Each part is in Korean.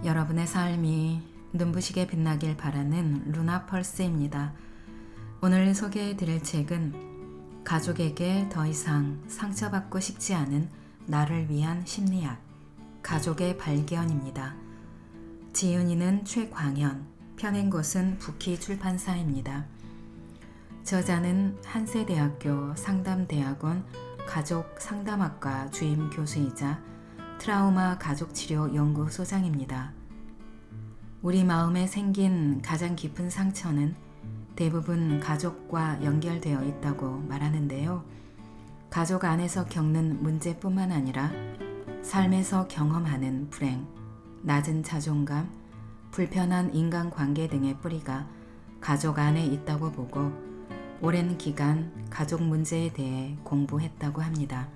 여러분의 삶이 눈부시게 빛나길 바라는 루나 펄스입니다. 오늘 소개해 드릴 책은 가족에게 더 이상 상처받고 싶지 않은 나를 위한 심리학, 가족의 발견입니다. 지은이는 최광현, 펴낸 곳은 부키 출판사입니다. 저자는 한세대학교 상담대학원 가족상담학과 주임 교수이자 트라우마 가족치료 연구소장입니다. 우리 마음에 생긴 가장 깊은 상처는 대부분 가족과 연결되어 있다고 말하는데요. 가족 안에서 겪는 문제뿐만 아니라 삶에서 경험하는 불행, 낮은 자존감, 불편한 인간관계 등의 뿌리가 가족 안에 있다고 보고 오랜 기간 가족 문제에 대해 공부했다고 합니다.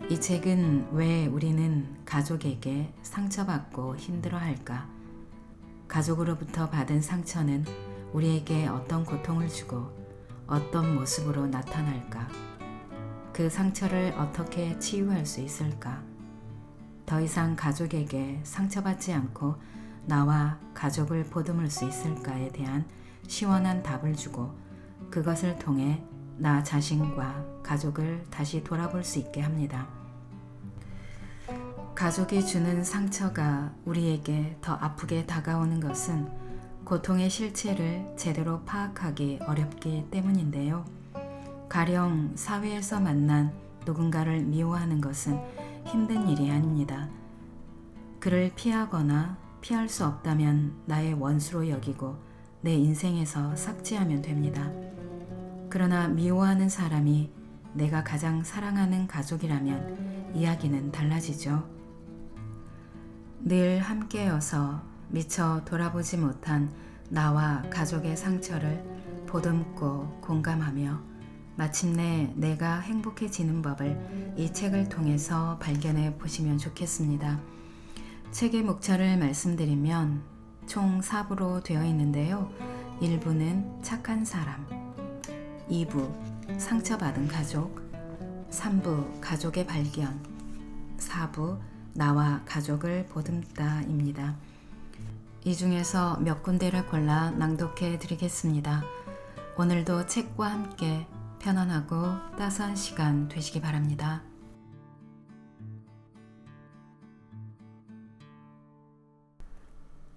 이 책은 왜 우리는 가족에게 상처받고 힘들어할까? 가족으로부터 받은 상처는 우리에게 어떤 고통을 주고 어떤 모습으로 나타날까? 그 상처를 어떻게 치유할 수 있을까? 더 이상 가족에게 상처받지 않고 나와 가족을 보듬을 수 있을까에 대한 시원한 답을 주고 그것을 통해 나 자신과 가족을 다시 돌아볼 수 있게 합니다. 가족이 주는 상처가 우리에게 더 아프게 다가오는 것은 고통의 실체를 제대로 파악하기 어렵기 때문인데요. 가령 사회에서 만난 누군가를 미워하는 것은 힘든 일이 아닙니다. 그를 피하거나 피할 수 없다면 나의 원수로 여기고 내 인생에서 삭제하면 됩니다. 그러나 미워하는 사람이 내가 가장 사랑하는 가족이라면 이야기는 달라지죠. 늘 함께여서 미처 돌아보지 못한 나와 가족의 상처를 보듬고 공감하며 마침내 내가 행복해지는 법을 이 책을 통해서 발견해 보시면 좋겠습니다. 책의 목차를 말씀드리면 총 4부로 되어 있는데요. 1부는 착한 사람, 2부 상처받은 가족, 3부 가족의 발견, 4부 나와 가족을 보듬다입니다. 이 중에서 몇 군데를 골라 낭독해 드리겠습니다. 오늘도 책과 함께 편안하고 따스한 시간 되시기 바랍니다.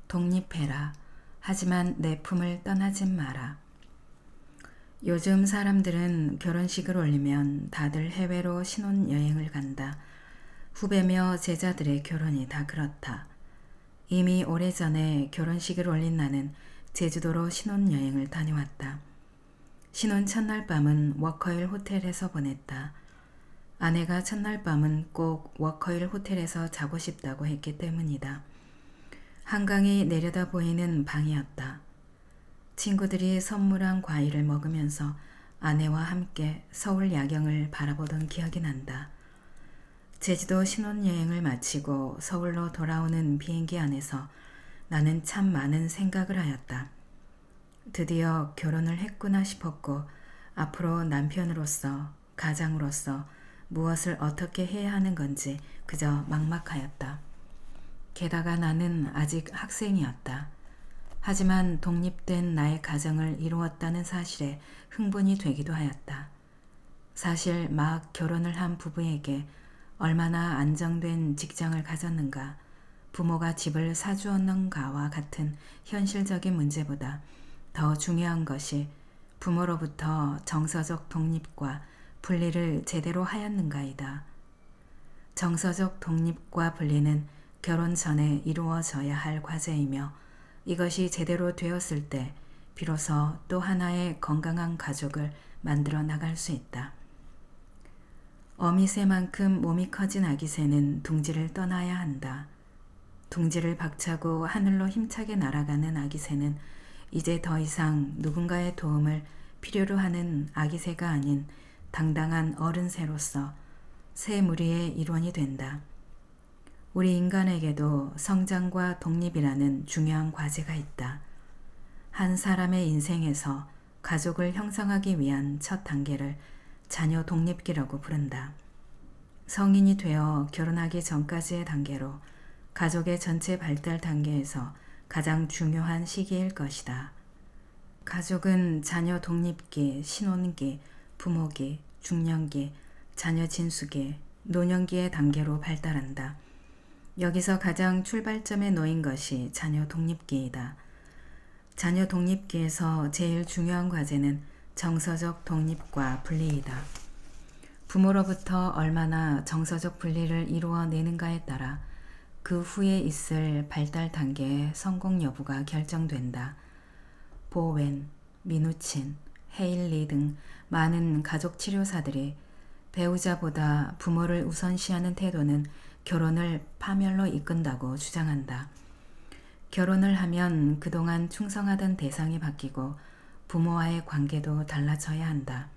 독립해라. 하지만 내 품을 떠나진 마라. 요즘 사람들은 결혼식을 올리면 다들 해외로 신혼여행을 간다. 후배며 제자들의 결혼이 다 그렇다. 이미 오래전에 결혼식을 올린 나는 제주도로 신혼여행을 다녀왔다. 신혼 첫날 밤은 워커힐 호텔에서 보냈다. 아내가 첫날 밤은 꼭 워커힐 호텔에서 자고 싶다고 했기 때문이다. 한강이 내려다 보이는 방이었다. 친구들이 선물한 과일을 먹으면서 아내와 함께 서울 야경을 바라보던 기억이 난다. 제주도 신혼여행을 마치고 서울로 돌아오는 비행기 안에서 나는 참 많은 생각을 하였다. 드디어 결혼을 했구나 싶었고 앞으로 남편으로서 가장으로서 무엇을 어떻게 해야 하는 건지 그저 막막하였다. 게다가 나는 아직 학생이었다. 하지만 독립된 나의 가정을 이루었다는 사실에 흥분이 되기도 하였다. 사실 막 결혼을 한 부부에게 얼마나 안정된 직장을 가졌는가, 부모가 집을 사주었는가와 같은 현실적인 문제보다 더 중요한 것이 부모로부터 정서적 독립과 분리를 제대로 하였는가이다. 정서적 독립과 분리는 결혼 전에 이루어져야 할 과제이며 이것이 제대로 되었을 때 비로소 또 하나의 건강한 가족을 만들어 나갈 수 있다. 어미새만큼 몸이 커진 아기새는 둥지를 떠나야 한다. 둥지를 박차고 하늘로 힘차게 날아가는 아기새는 이제 더 이상 누군가의 도움을 필요로 하는 아기새가 아닌 당당한 어른새로서 새 무리의 일원이 된다. 우리 인간에게도 성장과 독립이라는 중요한 과제가 있다. 한 사람의 인생에서 가족을 형성하기 위한 첫 단계를 자녀 독립기라고 부른다. 성인이 되어 결혼하기 전까지의 단계로 가족의 전체 발달 단계에서 가장 중요한 시기일 것이다. 가족은 자녀 독립기, 신혼기, 부모기, 중년기, 자녀 진수기, 노년기의 단계로 발달한다. 여기서 가장 출발점에 놓인 것이 자녀 독립기이다. 자녀 독립기에서 제일 중요한 과제는 정서적 독립과 분리이다. 부모로부터 얼마나 정서적 분리를 이루어내는가에 따라 그 후에 있을 발달 단계의 성공 여부가 결정된다. 보웬, 미누친, 헤일리 등 많은 가족 치료사들이 배우자보다 부모를 우선시하는 태도는 결혼을 파멸로 이끈다고 주장한다. 결혼을 하면 그동안 충성하던 대상이 바뀌고 부모와의 관계도 달라져야 한다.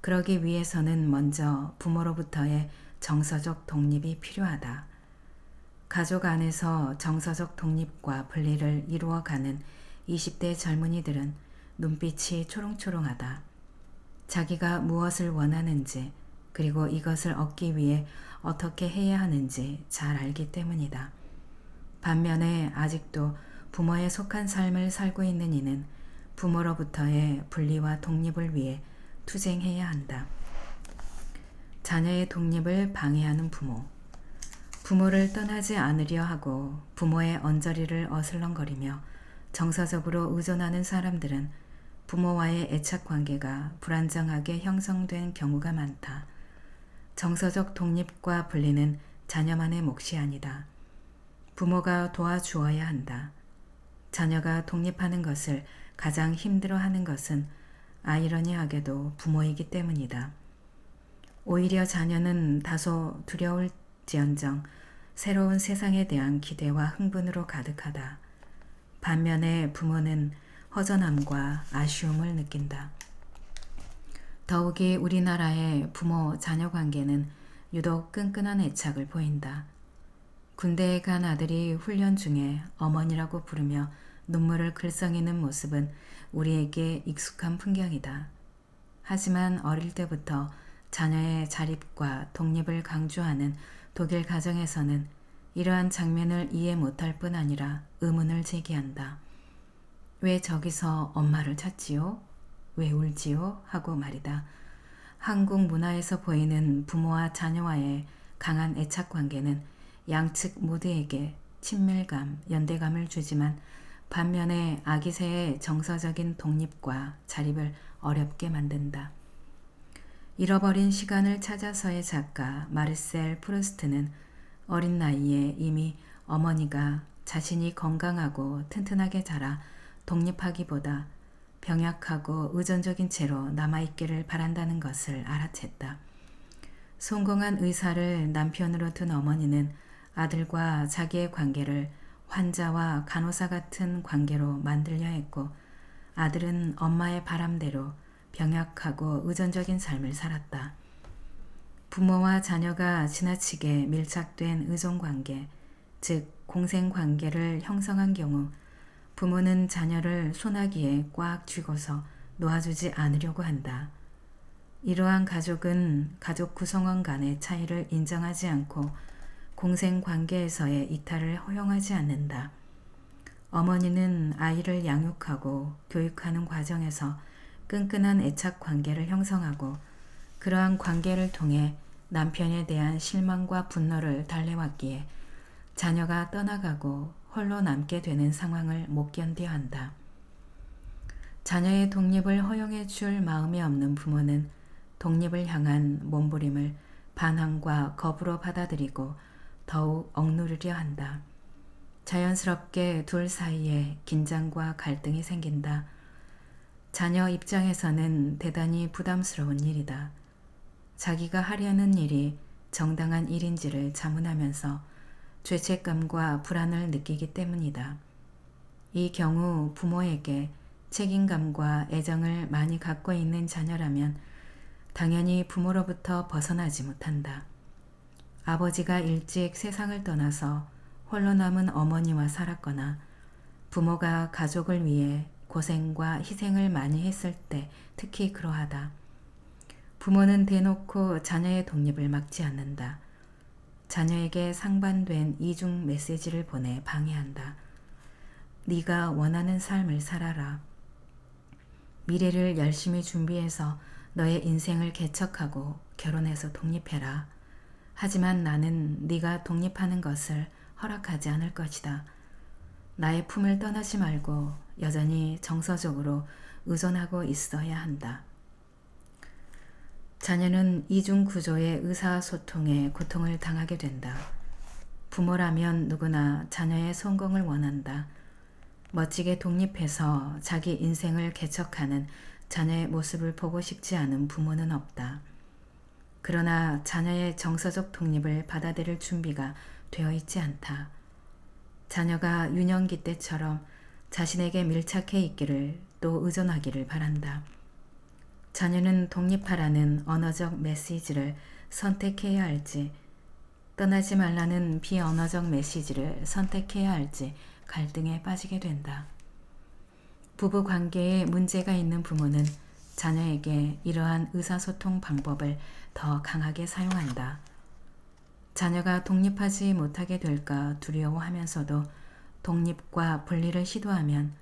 그러기 위해서는 먼저 부모로부터의 정서적 독립이 필요하다. 가족 안에서 정서적 독립과 분리를 이루어가는 20대 젊은이들은 눈빛이 초롱초롱하다. 자기가 무엇을 원하는지 그리고 이것을 얻기 위해 어떻게 해야 하는지 잘 알기 때문이다. 반면에 아직도 부모에 속한 삶을 살고 있는 이는 부모로부터의 분리와 독립을 위해 투쟁해야 한다. 자녀의 독립을 방해하는 부모. 부모를 떠나지 않으려 하고 부모의 언저리를 어슬렁거리며 정서적으로 의존하는 사람들은 부모와의 애착 관계가 불안정하게 형성된 경우가 많다. 정서적 독립과 분리는 자녀만의 몫이 아니다. 부모가 도와주어야 한다. 자녀가 독립하는 것을 가장 힘들어하는 것은 아이러니하게도 부모이기 때문이다. 오히려 자녀는 다소 두려울지언정 새로운 세상에 대한 기대와 흥분으로 가득하다. 반면에 부모는 허전함과 아쉬움을 느낀다. 더욱이 우리나라의 부모-자녀 관계는 유독 끈끈한 애착을 보인다. 군대에 간 아들이 훈련 중에 어머니라고 부르며 눈물을 글썽이는 모습은 우리에게 익숙한 풍경이다. 하지만 어릴 때부터 자녀의 자립과 독립을 강조하는 독일 가정에서는 이러한 장면을 이해 못할 뿐 아니라 의문을 제기한다. 왜 저기서 엄마를 찾지요? 왜 울지요? 하고 말이다. 한국 문화에서 보이는 부모와 자녀와의 강한 애착 관계는 양측 모두에게 친밀감, 연대감을 주지만 반면에 아기새의 정서적인 독립과 자립을 어렵게 만든다. 잃어버린 시간을 찾아서의 작가 마르셀 프루스트는 어린 나이에 이미 어머니가 자신이 건강하고 튼튼하게 자라 독립하기보다 병약하고 의존적인 채로 남아있기를 바란다는 것을 알아챘다. 성공한 의사를 남편으로 둔 어머니는 아들과 자기의 관계를 환자와 간호사 같은 관계로 만들려 했고 아들은 엄마의 바람대로 병약하고 의존적인 삶을 살았다. 부모와 자녀가 지나치게 밀착된 의존관계, 즉 공생관계를 형성한 경우 부모는 자녀를 소나기에 꽉 쥐고서 놓아주지 않으려고 한다. 이러한 가족은 가족 구성원 간의 차이를 인정하지 않고 공생관계에서의 이탈을 허용하지 않는다. 어머니는 아이를 양육하고 교육하는 과정에서 끈끈한 애착 관계를 형성하고 그러한 관계를 통해 남편에 대한 실망과 분노를 달래왔기에 자녀가 떠나가고 홀로 남게 되는 상황을 못 견뎌야 한다. 자녀의 독립을 허용해 줄 마음이 없는 부모는 독립을 향한 몸부림을 반항과 겁으로 받아들이고 더욱 억누르려 한다. 자연스럽게 둘 사이에 긴장과 갈등이 생긴다. 자녀 입장에서는 대단히 부담스러운 일이다. 자기가 하려는 일이 정당한 일인지를 자문하면서 죄책감과 불안을 느끼기 때문이다. 이 경우 부모에게 책임감과 애정을 많이 갖고 있는 자녀라면 당연히 부모로부터 벗어나지 못한다. 아버지가 일찍 세상을 떠나서 홀로 남은 어머니와 살았거나 부모가 가족을 위해 고생과 희생을 많이 했을 때 특히 그러하다. 부모는 대놓고 자녀의 독립을 막지 않는다. 자녀에게 상반된 이중 메시지를 보내 방해한다. 네가 원하는 삶을 살아라. 미래를 열심히 준비해서 너의 인생을 개척하고 결혼해서 독립해라. 하지만 나는 네가 독립하는 것을 허락하지 않을 것이다. 나의 품을 떠나지 말고 여전히 정서적으로 의존하고 있어야 한다. 자녀는 이중 구조의 의사소통에 고통을 당하게 된다. 부모라면 누구나 자녀의 성공을 원한다. 멋지게 독립해서 자기 인생을 개척하는 자녀의 모습을 보고 싶지 않은 부모는 없다. 그러나 자녀의 정서적 독립을 받아들일 준비가 되어 있지 않다. 자녀가 유년기 때처럼 자신에게 밀착해 있기를 또 의존하기를 바란다. 자녀는 독립하라는 언어적 메시지를 선택해야 할지, 떠나지 말라는 비언어적 메시지를 선택해야 할지 갈등에 빠지게 된다. 부부 관계에 문제가 있는 부모는 자녀에게 이러한 의사소통 방법을 더 강하게 사용한다. 자녀가 독립하지 못하게 될까 두려워하면서도 독립과 분리를 시도하면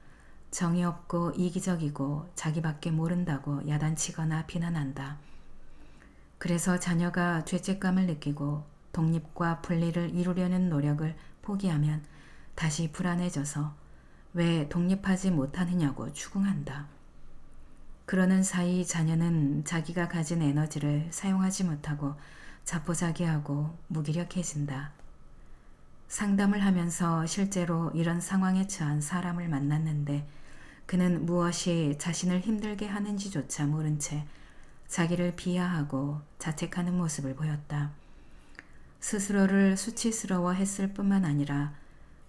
정이 없고 이기적이고 자기밖에 모른다고 야단치거나 비난한다. 그래서 자녀가 죄책감을 느끼고 독립과 분리를 이루려는 노력을 포기하면 다시 불안해져서 왜 독립하지 못하느냐고 추궁한다. 그러는 사이 자녀는 자기가 가진 에너지를 사용하지 못하고 자포자기하고 무기력해진다. 상담을 하면서 실제로 이런 상황에 처한 사람을 만났는데 그는 무엇이 자신을 힘들게 하는지조차 모른 채 자기를 비하하고 자책하는 모습을 보였다. 스스로를 수치스러워 했을 뿐만 아니라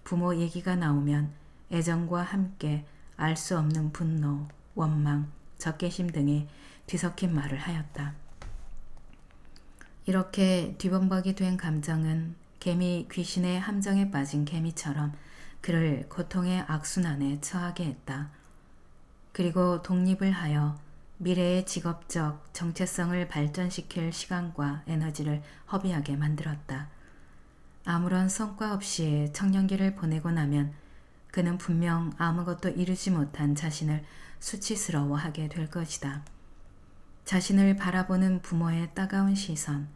부모 얘기가 나오면 애정과 함께 알 수 없는 분노, 원망, 적개심 등이 뒤섞인 말을 하였다. 이렇게 뒤범벅이 된 감정은 개미 귀신의 함정에 빠진 개미처럼 그를 고통의 악순환에 처하게 했다. 그리고 독립을 하여 미래의 직업적 정체성을 발전시킬 시간과 에너지를 허비하게 만들었다. 아무런 성과 없이 청년기를 보내고 나면 그는 분명 아무것도 이루지 못한 자신을 수치스러워하게 될 것이다. 자신을 바라보는 부모의 따가운 시선,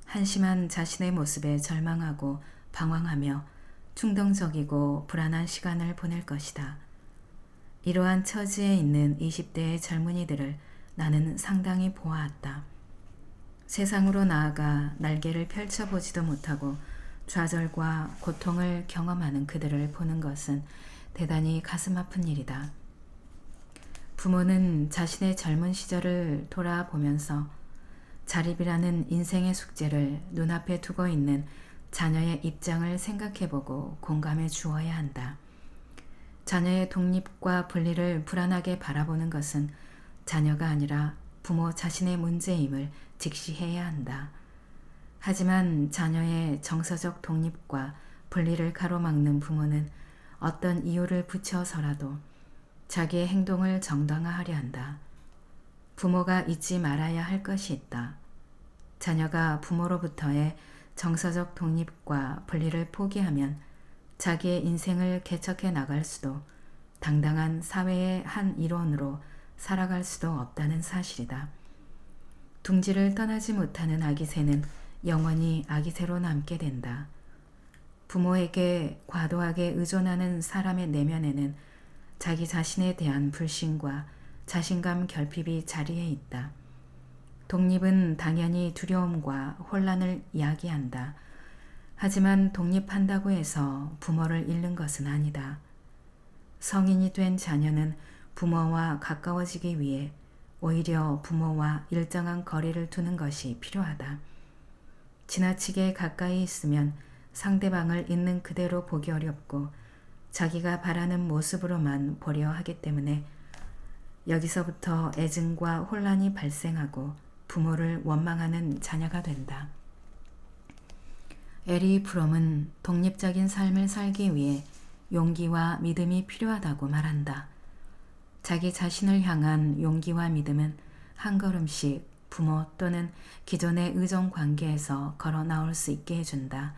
한심한 자신의 모습에 절망하고 방황하며 충동적이고 불안한 시간을 보낼 것이다. 이러한 처지에 있는 20대의 젊은이들을 나는 상당히 보아왔다. 세상으로 나아가 날개를 펼쳐보지도 못하고 좌절과 고통을 경험하는 그들을 보는 것은 대단히 가슴 아픈 일이다. 부모는 자신의 젊은 시절을 돌아보면서 자립이라는 인생의 숙제를 눈앞에 두고 있는 자녀의 입장을 생각해보고 공감해 주어야 한다. 자녀의 독립과 분리를 불안하게 바라보는 것은 자녀가 아니라 부모 자신의 문제임을 직시해야 한다. 하지만 자녀의 정서적 독립과 분리를 가로막는 부모는 어떤 이유를 붙여서라도 자기의 행동을 정당화하려 한다. 부모가 잊지 말아야 할 것이 있다. 자녀가 부모로부터의 정서적 독립과 분리를 포기하면 자기의 인생을 개척해 나갈 수도 당당한 사회의 한 일원으로 살아갈 수도 없다는 사실이다. 둥지를 떠나지 못하는 아기새는 영원히 아기새로 남게 된다. 부모에게 과도하게 의존하는 사람의 내면에는 자기 자신에 대한 불신과 자신감 결핍이 자리에 있다. 독립은 당연히 두려움과 혼란을 이야기한다. 하지만 독립한다고 해서 부모를 잃는 것은 아니다. 성인이 된 자녀는 부모와 가까워지기 위해 오히려 부모와 일정한 거리를 두는 것이 필요하다. 지나치게 가까이 있으면 상대방을 있는 그대로 보기 어렵고 자기가 바라는 모습으로만 보려 하기 때문에 여기서부터 애증과 혼란이 발생하고 부모를 원망하는 자녀가 된다. 에리 프롬은 독립적인 삶을 살기 위해 용기와 믿음이 필요하다고 말한다. 자기 자신을 향한 용기와 믿음은 한 걸음씩 부모 또는 기존의 의존 관계에서 걸어 나올 수 있게 해준다.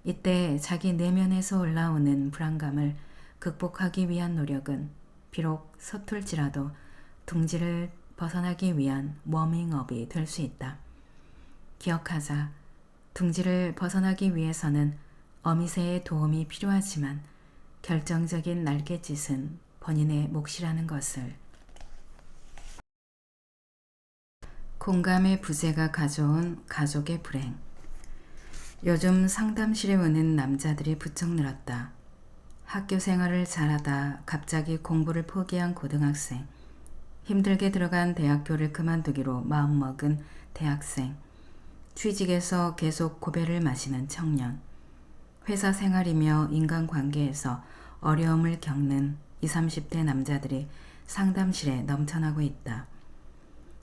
이때 자기 내면에서 올라오는 불안감을 극복하기 위한 노력은 비록 서툴지라도 둥지를 벗어나기 위한 워밍업이 될 수 있다. 기억하자. 둥지를 벗어나기 위해서는 어미새의 도움이 필요하지만 결정적인 날갯짓은 본인의 몫이라는 것을. 공감의 부재가 가져온 가족의 불행. 요즘 상담실에 오는 남자들이 부쩍 늘었다. 학교 생활을 잘하다 갑자기 공부를 포기한 고등학생, 힘들게 들어간 대학교를 그만두기로 마음먹은 대학생, 취직에서 계속 고배를 마시는 청년, 회사 생활이며 인간관계에서 어려움을 겪는 20, 30대 남자들이 상담실에 넘쳐나고 있다.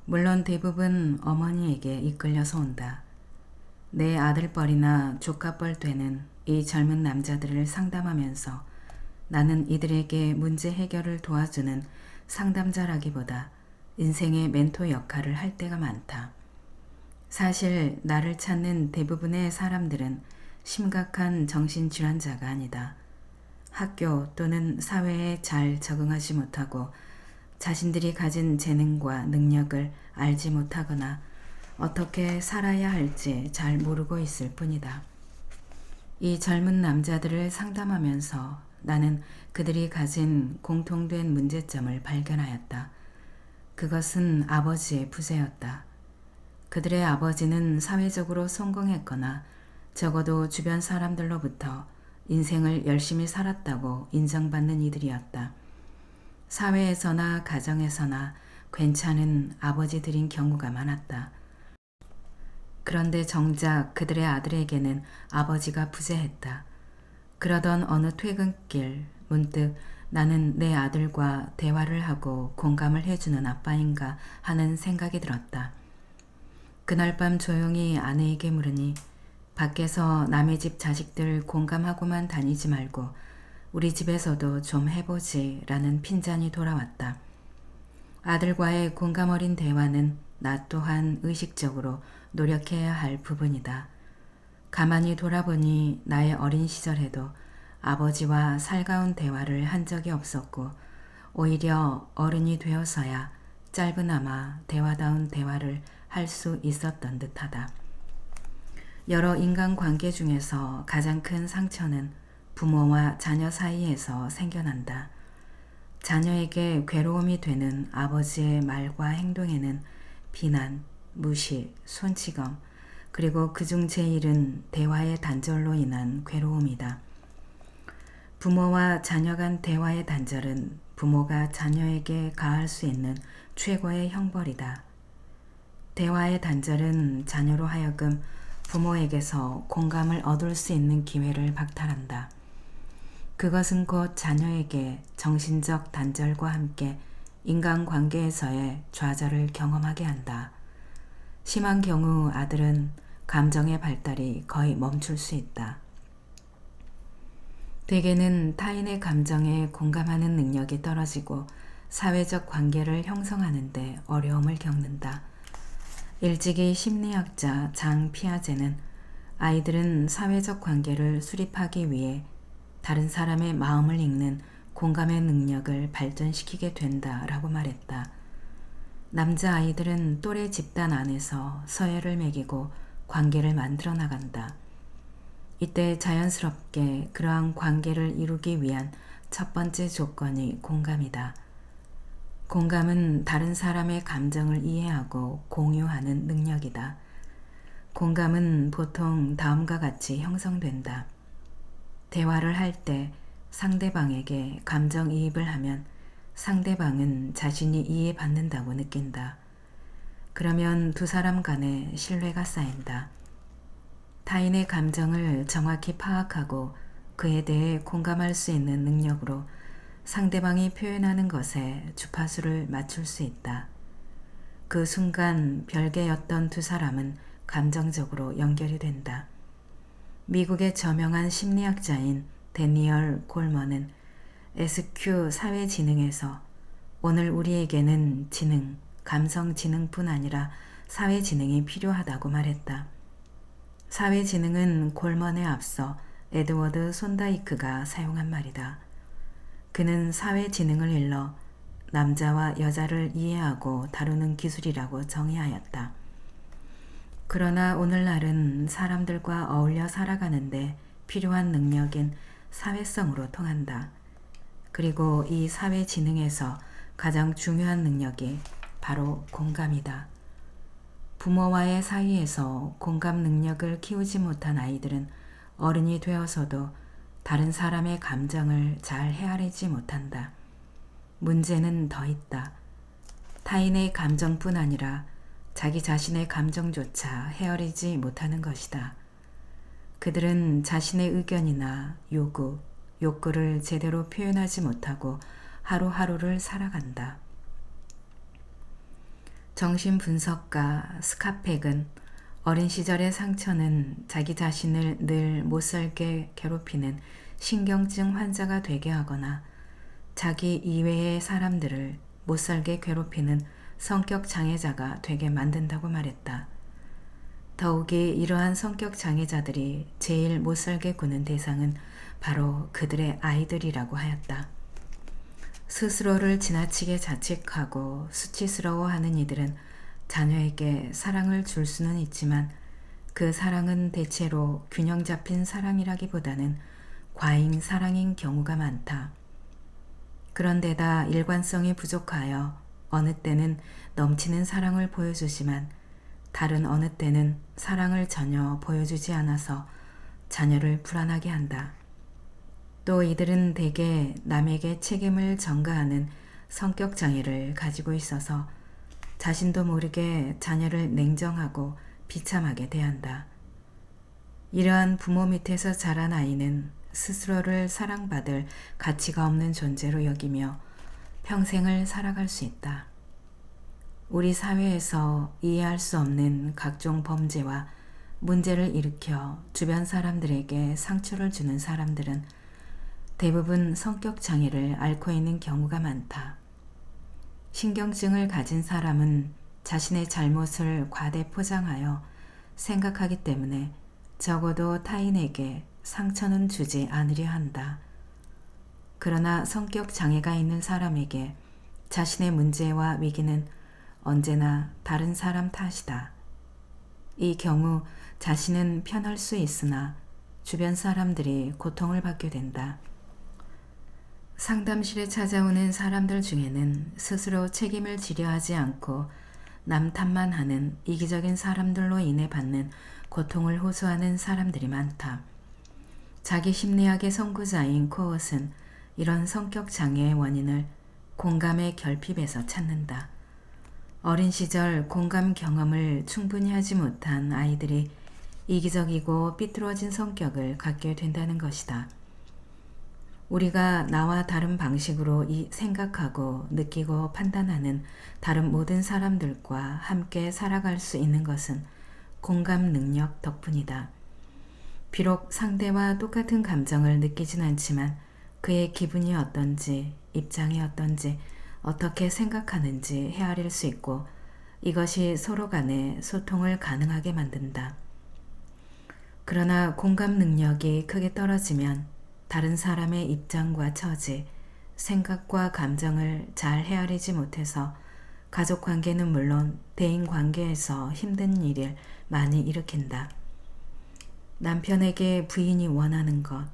물론 대부분 어머니에게 이끌려서 온다. 내 아들뻘이나 조카뻘 되는 이 젊은 남자들을 상담하면서 나는 이들에게 문제 해결을 도와주는 상담자라기보다 인생의 멘토 역할을 할 때가 많다. 사실 나를 찾는 대부분의 사람들은 심각한 정신질환자가 아니다. 학교 또는 사회에 잘 적응하지 못하고 자신들이 가진 재능과 능력을 알지 못하거나 어떻게 살아야 할지 잘 모르고 있을 뿐이다. 이 젊은 남자들을 상담하면서 나는 그들이 가진 공통된 문제점을 발견하였다. 그것은 아버지의 부재였다. 그들의 아버지는 사회적으로 성공했거나 적어도 주변 사람들로부터 인생을 열심히 살았다고 인정받는 이들이었다. 사회에서나 가정에서나 괜찮은 아버지들인 경우가 많았다. 그런데 정작 그들의 아들에게는 아버지가 부재했다. 그러던 어느 퇴근길 문득 나는 내 아들과 대화를 하고 공감을 해주는 아빠인가 하는 생각이 들었다. 그날 밤 조용히 아내에게 물으니 밖에서 남의 집 자식들 공감하고만 다니지 말고 우리 집에서도 좀 해보지 라는 핀잔이 돌아왔다. 아들과의 공감 어린 대화는 나 또한 의식적으로 노력해야 할 부분이다. 가만히 돌아보니 나의 어린 시절에도 아버지와 살가운 대화를 한 적이 없었고 오히려 어른이 되어서야 짧으나마 대화다운 대화를 할 수 있었던 듯하다. 여러 인간관계 중에서 가장 큰 상처는 부모와 자녀 사이에서 생겨난다. 자녀에게 괴로움이 되는 아버지의 말과 행동에는 비난, 무시, 손찌검, 그리고 그중 제일은 대화의 단절로 인한 괴로움이다. 부모와 자녀 간 대화의 단절은 부모가 자녀에게 가할 수 있는 최고의 형벌이다. 대화의 단절은 자녀로 하여금 부모에게서 공감을 얻을 수 있는 기회를 박탈한다. 그것은 곧 자녀에게 정신적 단절과 함께 인간관계에서의 좌절을 경험하게 한다. 심한 경우 아들은 감정의 발달이 거의 멈출 수 있다. 대개는 타인의 감정에 공감하는 능력이 떨어지고 사회적 관계를 형성하는 데 어려움을 겪는다. 일찍이 심리학자 장 피아제는 아이들은 사회적 관계를 수립하기 위해 다른 사람의 마음을 읽는 공감의 능력을 발전시키게 된다라고 말했다. 남자아이들은 또래 집단 안에서 서열을 매기고 관계를 만들어 나간다. 이때 자연스럽게 그러한 관계를 이루기 위한 첫 번째 조건이 공감이다. 공감은 다른 사람의 감정을 이해하고 공유하는 능력이다. 공감은 보통 다음과 같이 형성된다. 대화를 할 때 상대방에게 감정이입을 하면 상대방은 자신이 이해받는다고 느낀다. 그러면 두 사람 간에 신뢰가 쌓인다. 타인의 감정을 정확히 파악하고 그에 대해 공감할 수 있는 능력으로 상대방이 표현하는 것에 주파수를 맞출 수 있다. 그 순간 별개였던 두 사람은 감정적으로 연결이 된다. 미국의 저명한 심리학자인 데니얼 골먼은 SQ 사회지능에서 오늘 우리에게는 지능, 감성지능뿐 아니라 사회지능이 필요하다고 말했다. 사회지능은 콜먼에 앞서 에드워드 손다이크가 사용한 말이다. 그는 사회지능을 일러 남자와 여자를 이해하고 다루는 기술이라고 정의하였다. 그러나 오늘날은 사람들과 어울려 살아가는데 필요한 능력인 사회성으로 통한다. 그리고 이 사회지능에서 가장 중요한 능력이 바로 공감이다. 부모와의 사이에서 공감 능력을 키우지 못한 아이들은 어른이 되어서도 다른 사람의 감정을 잘 헤아리지 못한다. 문제는 더 있다. 타인의 감정뿐 아니라 자기 자신의 감정조차 헤아리지 못하는 것이다. 그들은 자신의 의견이나 요구, 욕구를 제대로 표현하지 못하고 하루하루를 살아간다. 정신분석가 스카펙은 어린 시절의 상처는 자기 자신을 늘 못살게 괴롭히는 신경증 환자가 되게 하거나 자기 이외의 사람들을 못살게 괴롭히는 성격 장애자가 되게 만든다고 말했다. 더욱이 이러한 성격 장애자들이 제일 못살게 구는 대상은 바로 그들의 아이들이라고 하였다. 스스로를 지나치게 자책하고 수치스러워하는 이들은 자녀에게 사랑을 줄 수는 있지만 그 사랑은 대체로 균형 잡힌 사랑이라기보다는 과잉 사랑인 경우가 많다. 그런데다 일관성이 부족하여 어느 때는 넘치는 사랑을 보여주지만 다른 어느 때는 사랑을 전혀 보여주지 않아서 자녀를 불안하게 한다. 또 이들은 대개 남에게 책임을 전가하는 성격 장애를 가지고 있어서 자신도 모르게 자녀를 냉정하고 비참하게 대한다. 이러한 부모 밑에서 자란 아이는 스스로를 사랑받을 가치가 없는 존재로 여기며 평생을 살아갈 수 있다. 우리 사회에서 이해할 수 없는 각종 범죄와 문제를 일으켜 주변 사람들에게 상처를 주는 사람들은 대부분 성격 장애를 앓고 있는 경우가 많다. 신경증을 가진 사람은 자신의 잘못을 과대 포장하여 생각하기 때문에 적어도 타인에게 상처는 주지 않으려 한다. 그러나 성격 장애가 있는 사람에게 자신의 문제와 위기는 언제나 다른 사람 탓이다. 이 경우 자신은 편할 수 있으나 주변 사람들이 고통을 받게 된다. 상담실에 찾아오는 사람들 중에는 스스로 책임을 지려 하지 않고 남 탓만 하는 이기적인 사람들로 인해 받는 고통을 호소하는 사람들이 많다. 자기 심리학의 선구자인 코엇은 이런 성격 장애의 원인을 공감의 결핍에서 찾는다. 어린 시절 공감 경험을 충분히 하지 못한 아이들이 이기적이고 삐뚤어진 성격을 갖게 된다는 것이다. 우리가 나와 다른 방식으로 생각하고 느끼고 판단하는 다른 모든 사람들과 함께 살아갈 수 있는 것은 공감 능력 덕분이다. 비록 상대와 똑같은 감정을 느끼진 않지만 그의 기분이 어떤지, 입장이 어떤지, 어떻게 생각하는지 헤아릴 수 있고 이것이 서로 간에 소통을 가능하게 만든다. 그러나 공감 능력이 크게 떨어지면 다른 사람의 입장과 처지, 생각과 감정을 잘 헤아리지 못해서 가족관계는 물론 대인관계에서 힘든 일을 많이 일으킨다. 남편에게 부인이 원하는 것,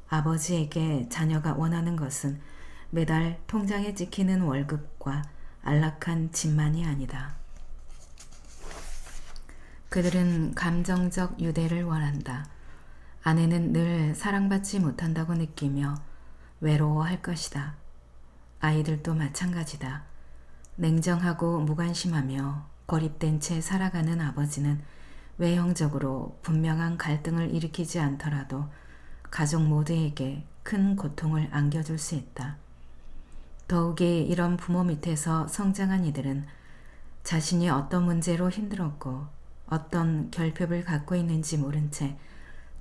아버지에게 자녀가 원하는 것은 매달 통장에 찍히는 월급과 안락한 집만이 아니다. 그들은 감정적 유대를 원한다. 아내는 늘 사랑받지 못한다고 느끼며 외로워할 것이다. 아이들도 마찬가지다. 냉정하고 무관심하며 고립된 채 살아가는 아버지는 외형적으로 분명한 갈등을 일으키지 않더라도 가족 모두에게 큰 고통을 안겨줄 수 있다. 더욱이 이런 부모 밑에서 성장한 이들은 자신이 어떤 문제로 힘들었고 어떤 결핍을 갖고 있는지 모른 채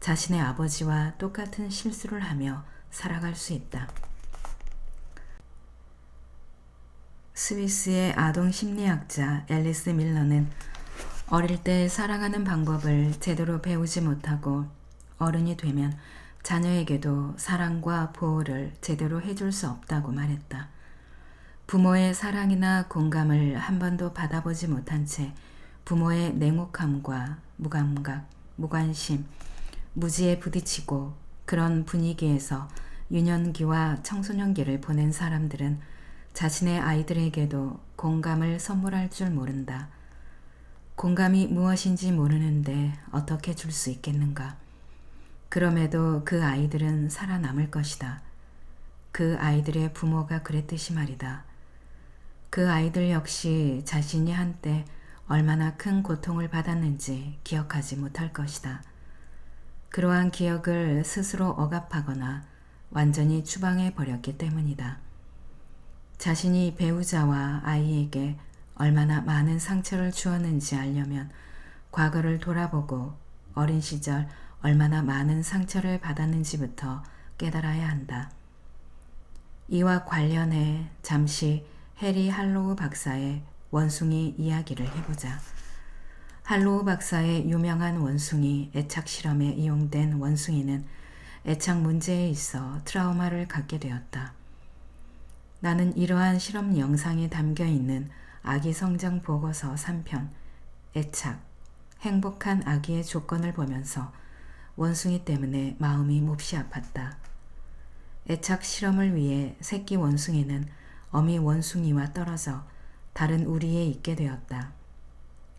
자신의 아버지와 똑같은 실수를 하며 살아갈 수 있다. 스위스의 아동 심리학자 앨리스 밀러는 어릴 때 사랑하는 방법을 제대로 배우지 못하고 어른이 되면 자녀에게도 사랑과 보호를 제대로 해줄 수 없다고 말했다. 부모의 사랑이나 공감을 한 번도 받아보지 못한 채 부모의 냉혹함과 무감각, 무관심, 무지에 부딪히고 그런 분위기에서 유년기와 청소년기를 보낸 사람들은 자신의 아이들에게도 공감을 선물할 줄 모른다. 공감이 무엇인지 모르는데 어떻게 줄 수 있겠는가? 그럼에도 그 아이들은 살아남을 것이다. 그 아이들의 부모가 그랬듯이 말이다. 그 아이들 역시 자신이 한때 얼마나 큰 고통을 받았는지 기억하지 못할 것이다. 그러한 기억을 스스로 억압하거나 완전히 추방해 버렸기 때문이다. 자신이 배우자와 아이에게 얼마나 많은 상처를 주었는지 알려면 과거를 돌아보고 어린 시절 얼마나 많은 상처를 받았는지부터 깨달아야 한다. 이와 관련해 잠시 해리 할로우 박사의 원숭이 이야기를 해보자. 할로우 박사의 유명한 원숭이 애착 실험에 이용된 원숭이는 애착 문제에 있어 트라우마를 갖게 되었다. 나는 이러한 실험 영상이 담겨있는 아기 성장 보고서 3편 애착, 행복한 아기의 조건을 보면서 원숭이 때문에 마음이 몹시 아팠다. 애착 실험을 위해 새끼 원숭이는 어미 원숭이와 떨어져 다른 우리에 있게 되었다.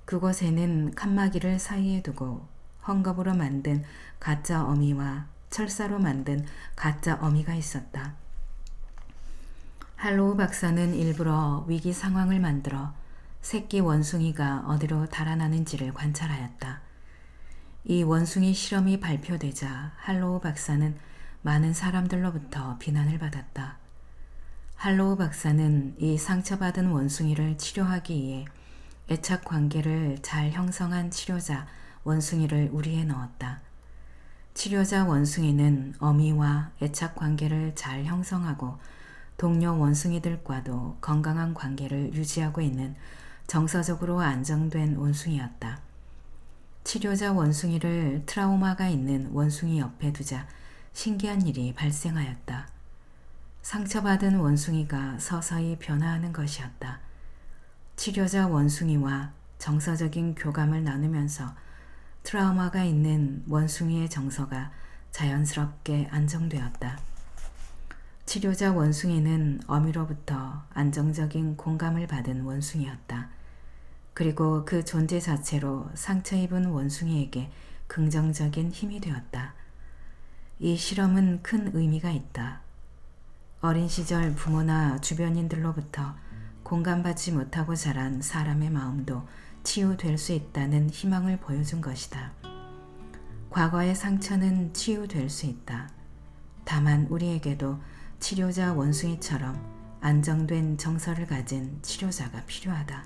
그곳에는 칸막이를 사이에 두고 헝겊으로 만든 가짜 어미와 철사로 만든 가짜 어미가 있었다. 할로우 박사는 일부러 위기 상황을 만들어 새끼 원숭이가 어디로 달아나는지를 관찰하였다. 이 원숭이 실험이 발표되자 할로우 박사는 많은 사람들로부터 비난을 받았다. 할로우 박사는 이 상처받은 원숭이를 치료하기 위해 애착 관계를 잘 형성한 치료자 원숭이를 우리에 넣었다. 치료자 원숭이는 어미와 애착 관계를 잘 형성하고 동료 원숭이들과도 건강한 관계를 유지하고 있는 정서적으로 안정된 원숭이였다. 치료자 원숭이를 트라우마가 있는 원숭이 옆에 두자 신기한 일이 발생하였다. 상처받은 원숭이가 서서히 변화하는 것이었다. 치료자 원숭이와 정서적인 교감을 나누면서 트라우마가 있는 원숭이의 정서가 자연스럽게 안정되었다. 치료자 원숭이는 어미로부터 안정적인 공감을 받은 원숭이였다. 그리고 그 존재 자체로 상처 입은 원숭이에게 긍정적인 힘이 되었다. 이 실험은 큰 의미가 있다. 어린 시절 부모나 주변인들로부터 공감받지 못하고 자란 사람의 마음도 치유될 수 있다는 희망을 보여준 것이다. 과거의 상처는 치유될 수 있다. 다만 우리에게도 치료자 원숭이처럼 안정된 정서를 가진 치료자가 필요하다.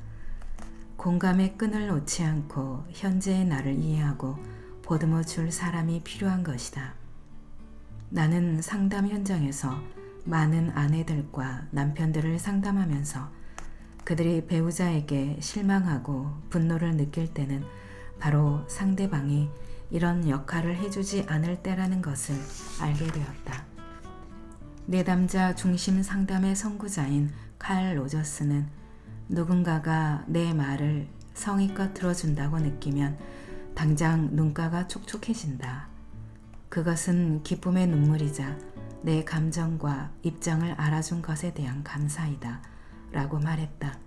공감의 끈을 놓지 않고 현재의 나를 이해하고 보듬어 줄 사람이 필요한 것이다. 나는 상담 현장에서 많은 아내들과 남편들을 상담하면서 그들이 배우자에게 실망하고 분노를 느낄 때는 바로 상대방이 이런 역할을 해주지 않을 때라는 것을 알게 되었다. 내담자 중심 상담의 선구자인 칼 로저스는 누군가가 내 말을 성의껏 들어준다고 느끼면 당장 눈가가 촉촉해진다. 그것은 기쁨의 눈물이자 내 감정과 입장을 알아준 것에 대한 감사이다. 라고 말했다.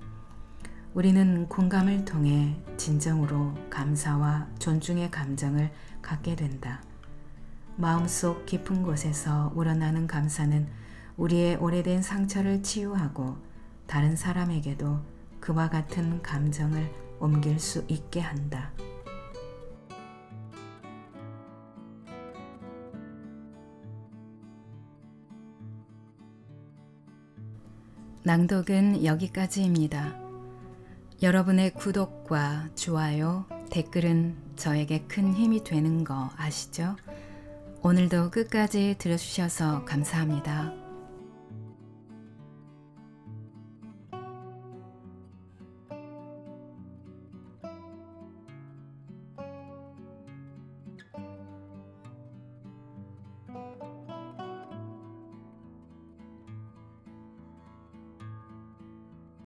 우리는 공감을 통해 진정으로 감사와 존중의 감정을 갖게 된다. 마음속 깊은 곳에서 우러나는 감사는 우리의 오래된 상처를 치유하고 다른 사람에게도 그와 같은 감정을 옮길 수 있게 한다. 낭독은 여기까지입니다. 여러분의 구독과 좋아요, 댓글은 저에게 큰 힘이 되는 거 아시죠? 오늘도 끝까지 들어주셔서 감사합니다.